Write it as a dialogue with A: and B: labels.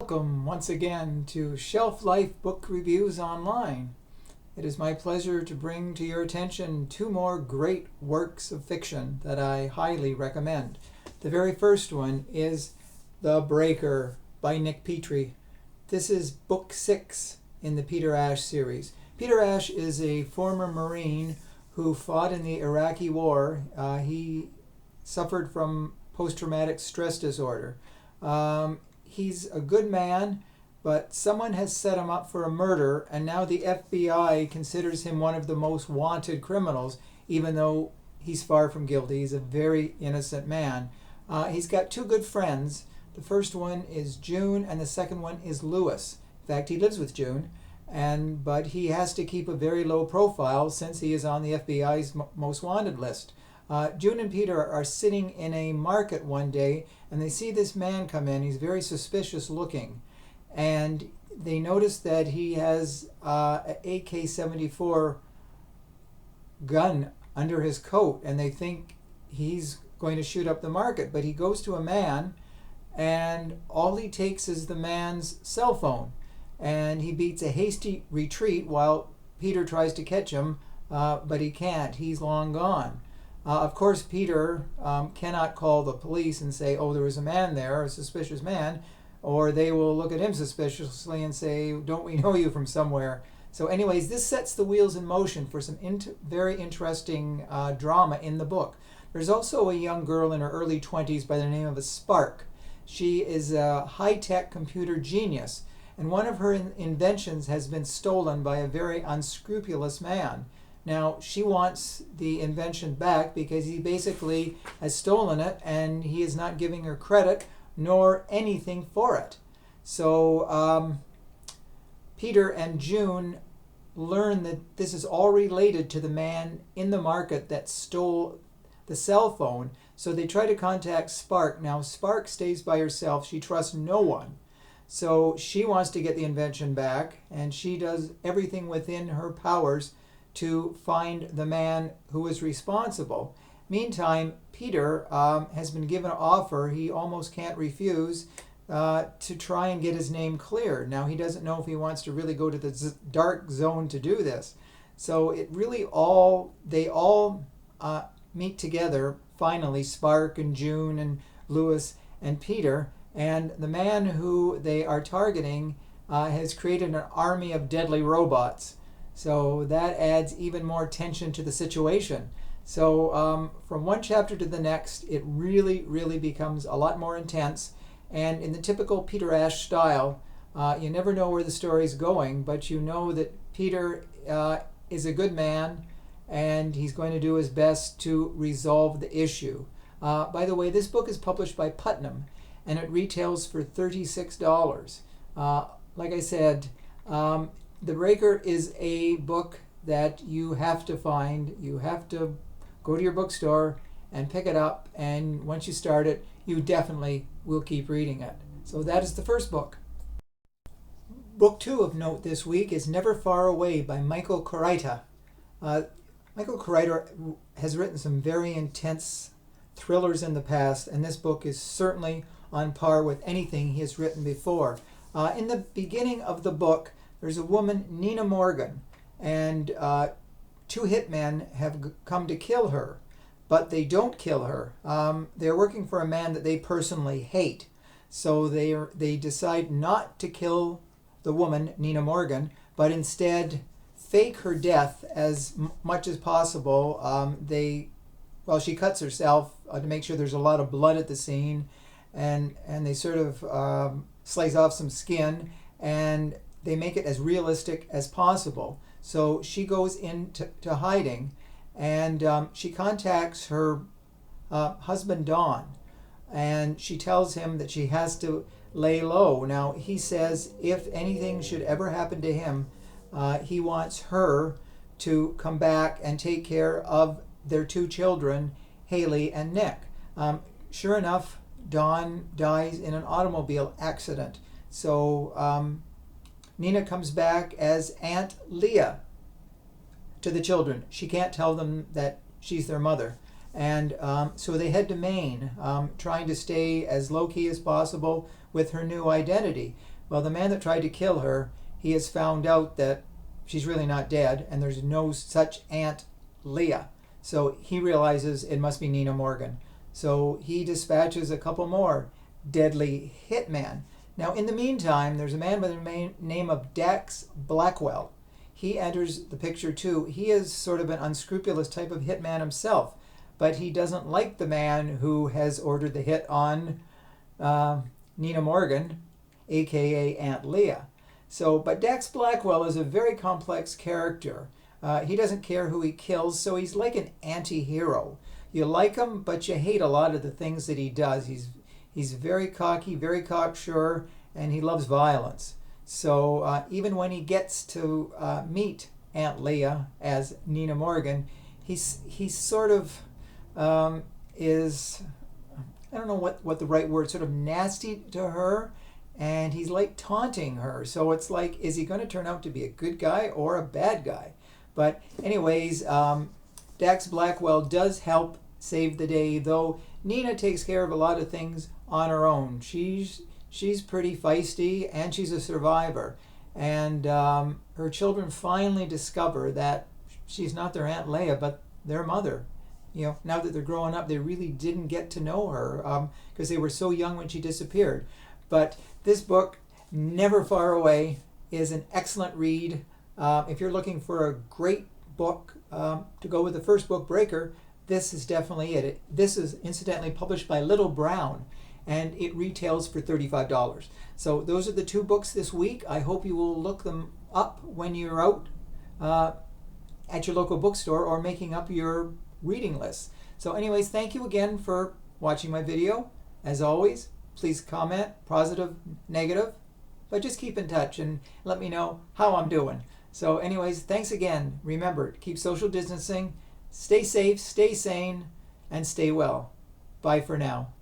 A: Welcome once again to Shelf Life Book Reviews Online. It is my pleasure to bring to your attention two more great works of fiction that I highly recommend. The very first one is The Breaker by Nick Petrie. This is book 6 in the Peter Ash series. Peter Ash is a former Marine who fought in the Iraqi War. He suffered from post-traumatic stress disorder. He's a good man, but someone has set him up for a murder, and now the FBI considers him one of the most wanted criminals, even though he's far from guilty. He's a very innocent man. He's got two good friends. The first one is June, and the second one is Lewis. In fact, he lives with June, but he has to keep a very low profile since he is on the FBI's most wanted list. June and Peter are sitting in a market one day, and they see this man come in. He's very suspicious looking, and they notice that he has an AK-74 gun under his coat, and they think he's going to shoot up the market. But he goes to a man, and all he takes is the man's cell phone, and he beats a hasty retreat while Peter tries to catch him, but he can't. He's long gone. Of course, Peter cannot call the police and say, oh, there was a man there, a suspicious man, or they will look at him suspiciously and say, don't we know you from somewhere? So anyways, this sets the wheels in motion for some very interesting drama in the book. There's also a young girl in her early 20s by the name of Spark. She is a high-tech computer genius, and one of her inventions has been stolen by a very unscrupulous man. Now, she wants the invention back because he basically has stolen it and he is not giving her credit nor anything for it. So Peter and June learn that this is all related to the man in the market that stole the cell phone. So they try to contact Spark. Now, Spark stays by herself. She trusts no one. So she wants to get the invention back, and she does everything within her powers to find the man who is responsible. Meantime, Peter has been given an offer he almost can't refuse to try and get his name cleared. Now, he doesn't know if he wants to really go to the dark zone to do this. So it really they all meet together, finally, Spark and June and Lewis and Peter, and the man who they are targeting has created an army of deadly robots. So that adds even more tension to the situation. So from one chapter to the next, it really, really becomes a lot more intense. And in the typical Peter Ash style, you never know where the story's going, but you know that Peter is a good man, and he's going to do his best to resolve the issue. By the way, this book is published by Putnam, and it retails for $36. Like I said, The Breaker is a book that you have to find. You have to go to your bookstore and pick it up, and once you start it, you definitely will keep reading it. So that is the first book. Book 2 of note this week is Never Far Away by Michael Koryta. Michael Koryta has written some very intense thrillers in the past, and this book is certainly on par with anything he has written before. In the beginning of the book, there's a woman, Nina Morgan, and two hitmen have come to kill her, but they don't kill her. They're working for a man that they personally hate, so they decide not to kill the woman, Nina Morgan, but instead fake her death as much as possible. She cuts herself to make sure there's a lot of blood at the scene, and they sort of slice off some skin, and they make it as realistic as possible. So she goes into hiding, and she contacts her husband, Don, and she tells him that she has to lay low. Now, he says if anything should ever happen to him, he wants her to come back and take care of their two children, Haley and Nick. Sure enough, Don dies in an automobile accident. So Nina comes back as Aunt Leah to the children. She can't tell them that she's their mother. And so they head to Maine, trying to stay as low-key as possible with her new identity. Well, the man that tried to kill her, he has found out that she's really not dead, and there's no such Aunt Leah. So he realizes it must be Nina Morgan. So he dispatches a couple more deadly hitmen. Now, in the meantime, there's a man by the name of Dax Blackwell. He enters the picture too. He is sort of an unscrupulous type of hitman himself, but he doesn't like the man who has ordered the hit on Nina Morgan, aka Aunt Leah. So, but Dax Blackwell is a very complex character. He doesn't care who he kills, so he's like an anti-hero. You like him, but you hate a lot of the things that he does. He's very cocky, very cocksure, and he loves violence. So even when he gets to meet Aunt Leah as Nina Morgan, he's sort of is, I don't know what the right word, sort of nasty to her, and he's like taunting her. So it's like, is he going to turn out to be a good guy or a bad guy? But anyways, Dax Blackwell does help save the day, though Nina takes care of a lot of things on her own. She's pretty feisty, and she's a survivor. And her children finally discover that she's not their Aunt Leah, but their mother. You know, now that they're growing up, they really didn't get to know her because they were so young when she disappeared. But this book, Never Far Away, is an excellent read. If you're looking for a great book to go with the first book, Breaker, this is definitely it. This is incidentally published by Little Brown, and it retails for $35. So those are the two books this week. I hope you will look them up when you're out at your local bookstore or making up your reading list. So anyways, thank you again for watching my video. As always, please comment, positive, negative, but just keep in touch and let me know how I'm doing. So anyways, thanks again. Remember, keep social distancing, stay safe, stay sane, and stay well. Bye for now.